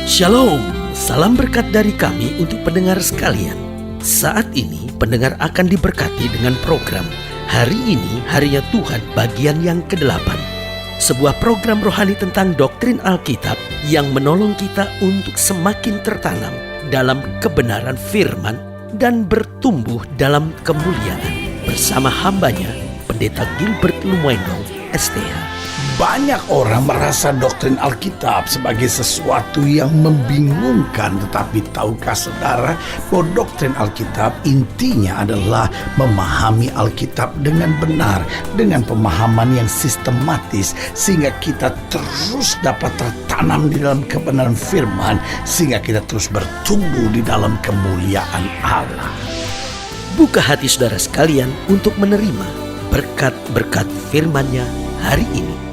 Shalom, salam berkat dari kami untuk pendengar sekalian. Saat ini pendengar akan diberkati dengan program Hari Ini Harinya Tuhan bagian yang ke-8. Sebuah program rohani tentang doktrin Alkitab yang menolong kita untuk semakin tertanam dalam kebenaran firman dan bertumbuh dalam kemuliaan. Bersama hambanya, Pendeta Gilbert Lumendo, STH. Banyak orang merasa doktrin Alkitab sebagai sesuatu yang membingungkan. Tetapi tahukah saudara bahwa doktrin Alkitab intinya adalah memahami Alkitab dengan benar, dengan pemahaman yang sistematis, sehingga kita terus dapat tertanam di dalam kebenaran firman, sehingga kita terus bertumbuh di dalam kemuliaan Allah. Buka hati saudara sekalian untuk menerima berkat-berkat firman-Nya hari ini.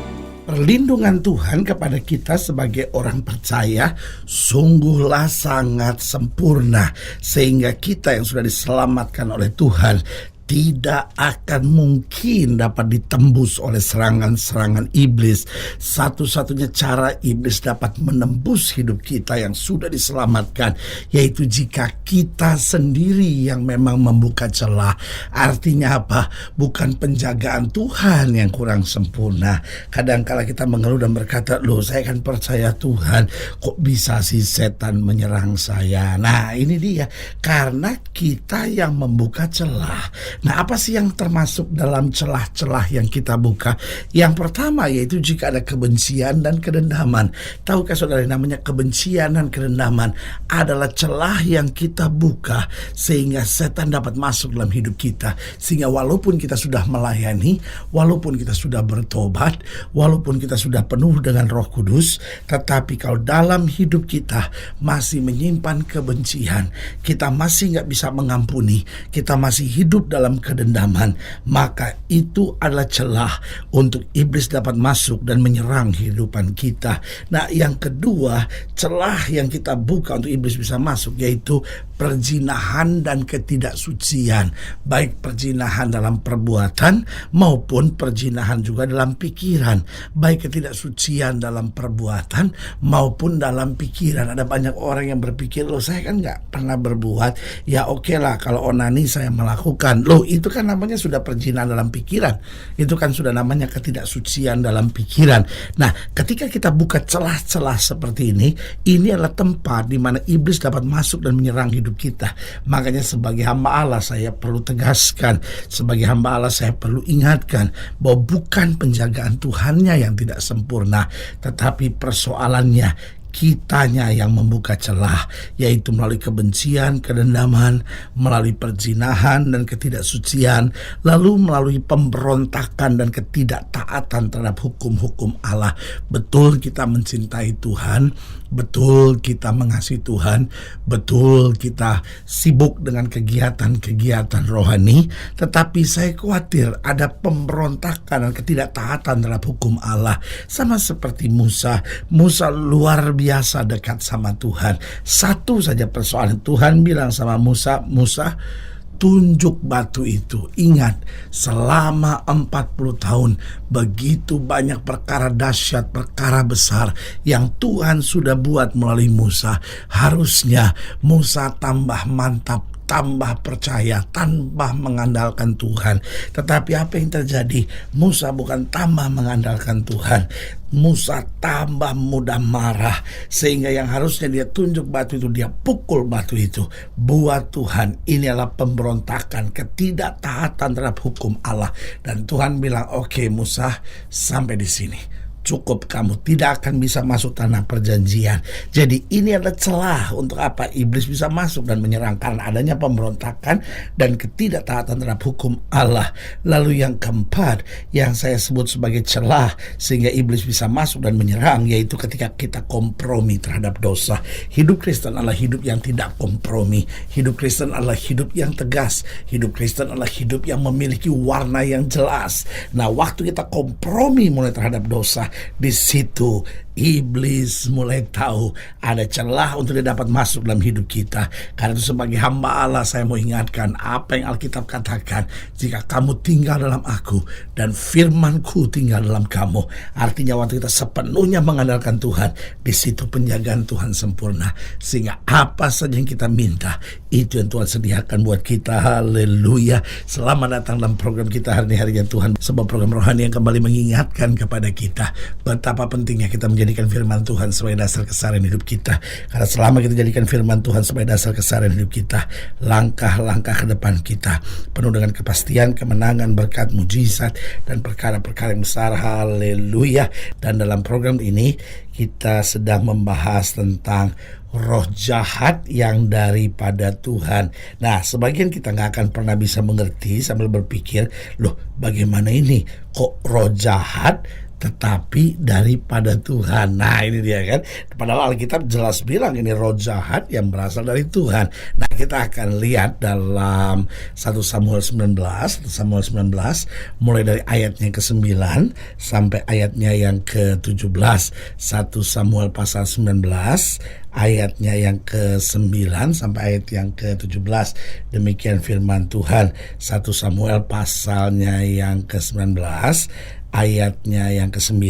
Perlindungan Tuhan kepada kita sebagai orang percaya sungguhlah sangat sempurna, sehingga kita yang sudah diselamatkan oleh Tuhan tidak akan mungkin dapat ditembus oleh serangan-serangan iblis. Satu-satunya cara iblis dapat menembus hidup kita yang sudah diselamatkan, yaitu jika kita sendiri yang memang membuka celah. Artinya apa? Bukan penjagaan Tuhan yang kurang sempurna. Kadang-kala kita mengeluh dan berkata, loh saya kan percaya Tuhan, kok bisa sih setan menyerang saya? Nah ini dia, karena kita yang membuka celah. Nah, apa sih yang termasuk dalam celah-celah yang kita buka? Yang pertama yaitu jika ada kebencian dan kedendaman. Tahukah saudara, namanya kebencian dan kedendaman adalah celah yang kita buka sehingga setan dapat masuk dalam hidup kita. Sehingga walaupun kita sudah melayani, walaupun kita sudah bertobat, walaupun kita sudah penuh dengan Roh Kudus, tetapi kalau dalam hidup kita masih menyimpan kebencian, kita masih nggak bisa mengampuni, kita masih hidup dalam kedendaman, maka itu adalah celah untuk iblis dapat masuk dan menyerang kehidupan kita. Nah, yang kedua, celah yang kita buka untuk iblis bisa masuk yaitu perzinahan dan ketidaksucian, baik perzinahan dalam perbuatan maupun perzinahan juga dalam pikiran, baik ketidaksucian dalam perbuatan maupun dalam pikiran. Ada banyak orang yang berpikir, loh saya kan nggak pernah berbuat, ya oke lah kalau onani saya melakukan. Loh itu kan namanya sudah perzinahan dalam pikiran, itu kan sudah namanya ketidaksucian dalam pikiran. Nah, ketika kita buka celah-celah seperti ini adalah tempat di mana iblis dapat masuk dan menyerang hidup kita. Makanya sebagai hamba Allah saya perlu tegaskan, sebagai hamba Allah saya perlu ingatkan bahwa bukan penjagaan Tuhannya yang tidak sempurna, tetapi persoalannya kitanya yang membuka celah, yaitu melalui kebencian, kedendaman, melalui perzinahan dan ketidaksucian, lalu melalui pemberontakan dan ketidaktaatan terhadap hukum-hukum Allah. Betul kita mencintai Tuhan, betul kita mengasihi Tuhan, betul kita sibuk dengan kegiatan-kegiatan rohani, tetapi saya khawatir ada pemberontakan dan ketidaktaatan terhadap hukum Allah. Sama seperti Musa luar biasa dekat sama Tuhan. Satu saja persoalan, Tuhan bilang sama Musa, tunjuk batu itu. Ingat, selama 40 tahun begitu banyak perkara dahsyat, perkara besar yang Tuhan sudah buat melalui Musa. Harusnya Musa tambah mantap, tambah percaya, tambah mengandalkan Tuhan. Tetapi apa yang terjadi? Musa bukan tambah mengandalkan Tuhan, Musa tambah mudah marah, sehingga yang harusnya dia tunjuk batu itu, dia pukul batu itu. Buat Tuhan ini adalah pemberontakan, ketidaktaatan terhadap hukum Allah. Dan Tuhan bilang, oke Musa, sampai di sini. Cukup, kamu tidak akan bisa masuk tanah perjanjian. Jadi ini adalah celah untuk apa? Iblis bisa masuk dan menyerang karena adanya pemberontakan dan ketidaktaatan terhadap hukum Allah. Lalu yang keempat yang saya sebut sebagai celah sehingga iblis bisa masuk dan menyerang, yaitu ketika kita kompromi terhadap dosa. Hidup Kristen adalah hidup yang tidak kompromi. Hidup Kristen adalah hidup yang tegas. Hidup Kristen adalah hidup yang memiliki warna yang jelas. Nah, waktu kita kompromi mulai terhadap dosa, Di situ iblis mulai tahu ada celah untuk dia dapat masuk dalam hidup kita. Karena itu sebagai hamba Allah saya mau ingatkan apa yang Alkitab katakan, jika kamu tinggal dalam aku dan firman-Ku tinggal dalam kamu. Artinya waktu kita sepenuhnya mengandalkan Tuhan, di situ penjagaan Tuhan sempurna, sehingga apa saja yang kita minta itu yang Tuhan sediakan buat kita. Haleluya. Selamat datang dalam program kita hari ini, Harinya Tuhan, sebuah program rohani yang kembali mengingatkan kepada kita betapa pentingnya kita menjadikan firman Tuhan sebagai dasar keseharian hidup kita. Karena selama kita jadikan firman Tuhan sebagai dasar keseharian hidup kita, langkah-langkah ke depan kita penuh dengan kepastian, kemenangan, berkat, mujizat, dan perkara-perkara yang besar. Haleluya. Dan dalam program ini kita sedang membahas tentang roh jahat yang daripada Tuhan. Nah, sebagian kita nggak akan pernah bisa mengerti sambil berpikir, loh bagaimana ini? Kok roh jahat tetapi daripada Tuhan? Nah ini dia kan, padahal Alkitab jelas bilang ini roh jahat yang berasal dari Tuhan. Nah kita akan lihat dalam 1 Samuel 19 mulai dari ayatnya yang ke-9 sampai ayatnya yang ke-17. 1 Samuel pasal 19 ayatnya yang ke-9 sampai ayat yang ke-17. Demikian firman Tuhan. 1 Samuel pasalnya yang ke-19 ayatnya yang ke-9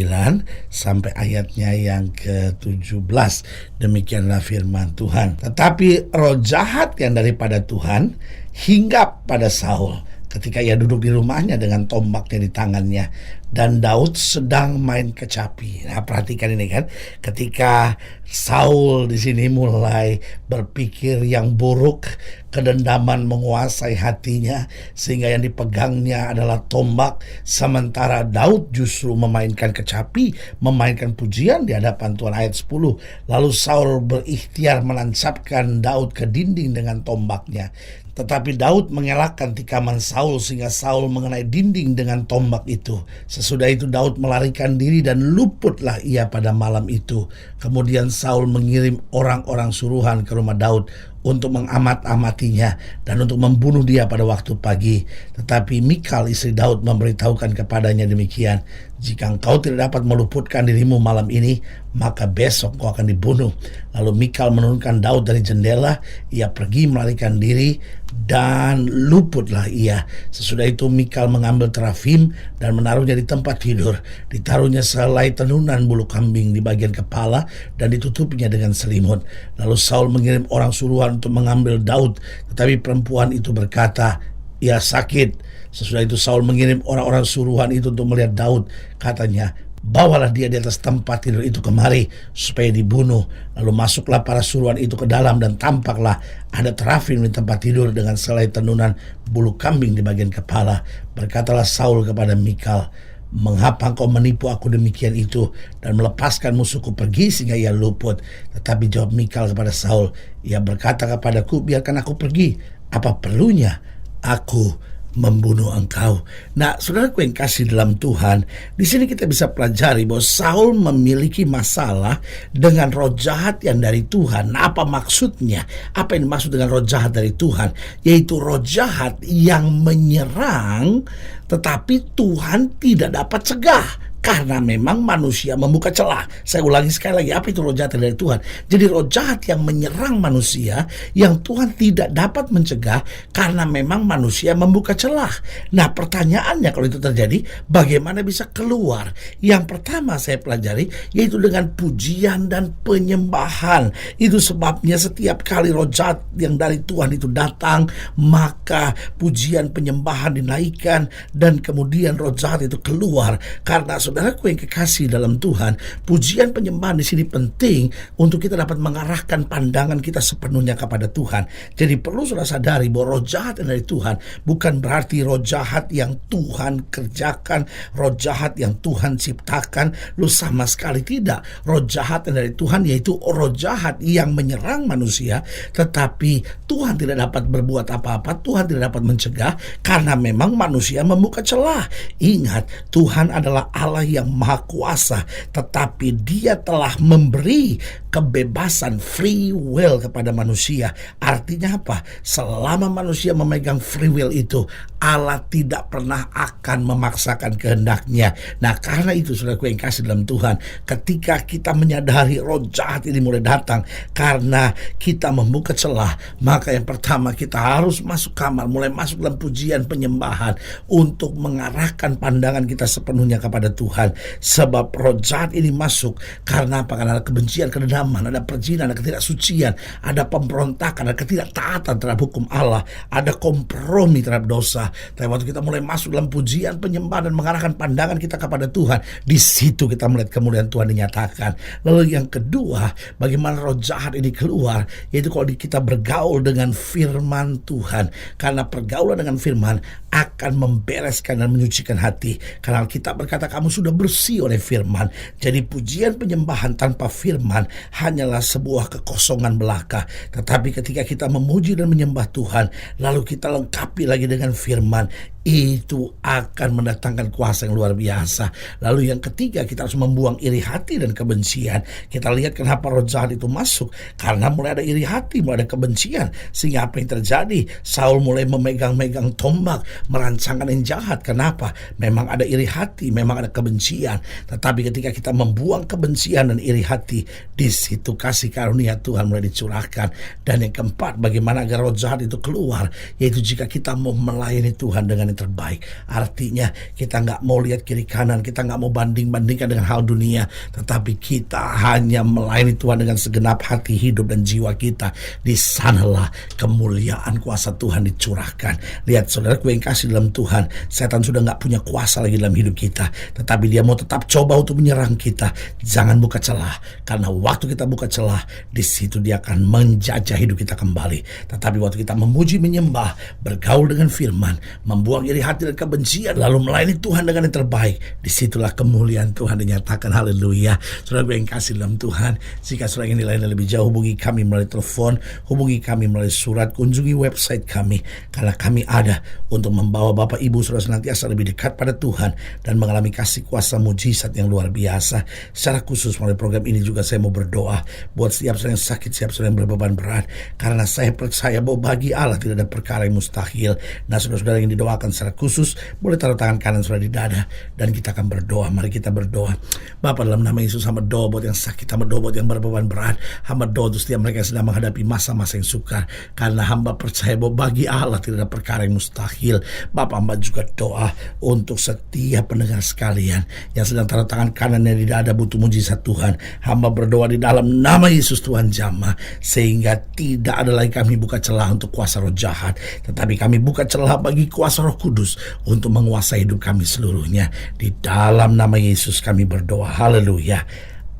sampai ayatnya yang ke-17. Demikianlah firman Tuhan. Tetapi roh jahat yang daripada Tuhan hinggap pada Saul ketika ia duduk di rumahnya dengan tombaknya di tangannya, dan Daud sedang main kecapi. Nah, perhatikan ini kan, ketika Saul di sini mulai berpikir yang buruk, kedendaman menguasai hatinya sehingga yang dipegangnya adalah tombak, sementara Daud justru memainkan kecapi, memainkan pujian di hadapan Tuhan. Ayat 10. Lalu Saul berikhtiar menancapkan Daud ke dinding dengan tombaknya. Tetapi Daud mengelakkan tikaman Saul sehingga Saul mengenai dinding dengan tombak itu. Sesudah itu Daud melarikan diri dan luputlah ia pada malam itu. Kemudian Saul mengirim orang-orang suruhan ke rumah Daud untuk mengamat-amatinya dan untuk membunuh dia pada waktu pagi. Tetapi Mikal istri Daud memberitahukan kepadanya demikian, jika engkau tidak dapat meluputkan dirimu malam ini, maka besok kau akan dibunuh. Lalu Mikal menurunkan Daud dari jendela, ia pergi melarikan diri dan luputlah ia. Sesudah itu Mikal mengambil terafim dan menaruhnya di tempat tidur. Ditaruhnya sehelai tenunan bulu kambing di bagian kepala dan ditutupinya dengan selimut. Lalu Saul mengirim orang suruhan untuk mengambil Daud, tetapi perempuan itu berkata, ia sakit. Sesudah itu Saul mengirim orang-orang suruhan itu untuk melihat Daud. Katanya, bawalah dia di atas tempat tidur itu kemari supaya dibunuh. Lalu masuklah para suruhan itu ke dalam dan tampaklah ada terafim di tempat tidur dengan selai tenunan bulu kambing di bagian kepala. Berkatalah Saul kepada Mikal, mengapa engkau menipu aku demikian itu dan melepaskan musuhku pergi sehingga ia luput? Tetapi jawab Mikal kepada Saul, ia berkata kepadaku, biarkan aku pergi, apa perlunya aku membunuh engkau? Nah, saudaraku yang kasih dalam Tuhan, di sini kita bisa pelajari bahwa Saul memiliki masalah dengan roh jahat yang dari Tuhan. Nah, apa maksudnya? Apa yang dimaksud dengan roh jahat dari Tuhan? Yaitu roh jahat yang menyerang tetapi Tuhan tidak dapat cegah. Karena memang manusia membuka celah. Saya ulangi sekali lagi, apa itu roh jahat dari Tuhan? Jadi roh jahat yang menyerang manusia yang Tuhan tidak dapat mencegah karena memang manusia membuka celah. Nah pertanyaannya kalau itu terjadi, bagaimana bisa keluar? Yang pertama saya pelajari yaitu dengan pujian dan penyembahan. Itu sebabnya setiap kali roh jahat yang dari Tuhan itu datang, maka pujian penyembahan dinaikkan dan kemudian roh jahat itu keluar. Karena saudaraku yang kekasih dalam Tuhan, pujian penyembahan di sini penting untuk kita dapat mengarahkan pandangan kita sepenuhnya kepada Tuhan. Jadi perlu saudara sadari bahwa roh jahat yang dari Tuhan bukan berarti roh jahat yang Tuhan kerjakan, roh jahat yang Tuhan ciptakan. Lu sama sekali tidak. Roh jahat yang dari Tuhan yaitu roh jahat yang menyerang manusia, tetapi Tuhan tidak dapat berbuat apa-apa, Tuhan tidak dapat mencegah karena memang manusia membuka celah. Ingat, Tuhan adalah Allah Allah yang maha kuasa, tetapi Dia telah memberi kebebasan free will kepada manusia. Artinya apa? Selama manusia memegang free will itu, Allah tidak pernah akan memaksakan kehendaknya. Nah, karena itu saudaraku yang kasih dalam Tuhan, ketika kita menyadari roh jahat ini mulai datang karena kita membuka celah, maka yang pertama kita harus masuk kamar, mulai masuk dalam pujian penyembahan untuk mengarahkan pandangan kita sepenuhnya kepada Tuhan. Sebab roh jahat ini masuk karena apa? Karena ada kebencian, kedendaman, ada perjinan, ada ketidaksucian, ada pemberontakan, ada ketidaktaatan terhadap hukum Allah, ada kompromi terhadap dosa. Tapi waktu kita mulai masuk dalam pujian penyembahan dan mengarahkan pandangan kita kepada Tuhan, di situ kita melihat kemuliaan Tuhan dinyatakan. Lalu yang kedua, bagaimana roh jahat ini keluar, yaitu kalau kita bergaul dengan firman Tuhan. Karena pergaulan dengan firman akan membereskan dan menyucikan hati. Karena kita berkata kamu sudah bersih oleh firman. Jadi pujian penyembahan tanpa firman hanyalah sebuah kekosongan belaka. Tetapi ketika kita memuji dan menyembah Tuhan, lalu kita lengkapi lagi dengan firman, itu akan mendatangkan kuasa yang luar biasa. Lalu yang ketiga, kita harus membuang iri hati dan kebencian. Kita lihat kenapa roh jahat itu masuk, karena mulai ada iri hati, mulai ada kebencian. Sehingga apa yang terjadi? Saul mulai memegang-megang tombak, merancangkan yang jahat. Kenapa? Memang ada iri hati, memang ada kebencian. Tetapi ketika kita membuang kebencian dan iri hati, di situ kasih karunia Tuhan mulai dicurahkan. Dan yang keempat, bagaimana agar roh jahat itu keluar, yaitu jika kita mau melayani Tuhan dengan yang terbaik. Artinya kita nggak mau lihat kiri kanan, kita nggak mau banding-bandingkan dengan hal dunia, tetapi kita hanya melayani Tuhan dengan segenap hati, hidup dan jiwa kita. Di sanalah kemuliaan kuasa Tuhan dicurahkan. Lihat saudaraku yang kasih dalam Tuhan, setan sudah nggak punya kuasa lagi dalam hidup kita, tetapi dia mau tetap coba untuk menyerang kita. Jangan buka celah, karena waktu kita buka celah, di situ dia akan menjajah hidup kita kembali. Tetapi waktu kita memuji, menyembah, bergaul dengan firman, membuang iri hati dan kebencian, lalu melayani Tuhan dengan yang terbaik, disitulah kemuliaan Tuhan dinyatakan. Haleluya. Saudara yang kasih dalam Tuhan, jika saudara ingin dilayani lebih jauh, hubungi kami melalui telepon, hubungi kami melalui surat, kunjungi website kami, karena kami ada untuk membawa Bapak Ibu saudara senantiasa lebih dekat pada Tuhan dan mengalami kasih kuasa mujizat yang luar biasa. Secara khusus melalui program ini juga saya mau berdoa buat setiap saudara yang sakit, setiap saudara yang berbeban berat, karena saya percaya bahwa bagi Allah tidak ada perkara yang mustahil. Nah, saudara-saudara yang didoakan secara khusus, boleh taruh tangan kanan saudara di dada dan kita akan berdoa. Mari kita berdoa. Bapa, dalam nama Yesus, hamba doa buat yang sakit, hamba doa buat yang berbeban berat, hamba doa untuk setiap mereka yang sedang menghadapi masa-masa yang sukar, karena hamba percaya bahwa bagi Allah tidak ada perkara yang mustahil. Bapa, hamba juga doa untuk setiap pendengar sekalian yang sedang taruh tangan kanannya di dada butuh mujizat Tuhan. Hamba berdoa di dalam nama Yesus, Tuhan jamah, sehingga tidak ada lagi kami buka celah untuk kuasa roh jahat, tetapi kami buka celah bagi kuasa Roh Kudus untuk menguasai hidup kami seluruhnya. Di dalam nama Yesus kami berdoa. Haleluya.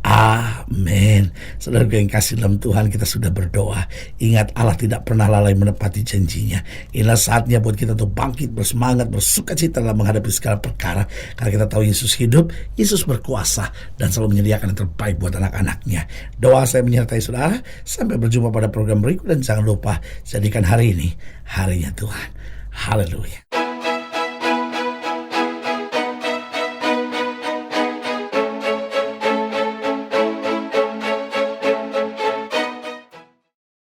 Amin. Saudara yang kasih dalam Tuhan, kita sudah berdoa. Ingat, Allah tidak pernah lalai menepati janjinya. Inilah saatnya buat kita untuk bangkit, bersemangat, bersuka cita dalam menghadapi segala perkara, karena kita tahu Yesus hidup, Yesus berkuasa, dan selalu menyediakan yang terbaik buat anak-anaknya. Doa saya menyertai saudara. Sampai berjumpa pada program berikut, dan jangan lupa jadikan hari ini harinya Tuhan. Haleluya.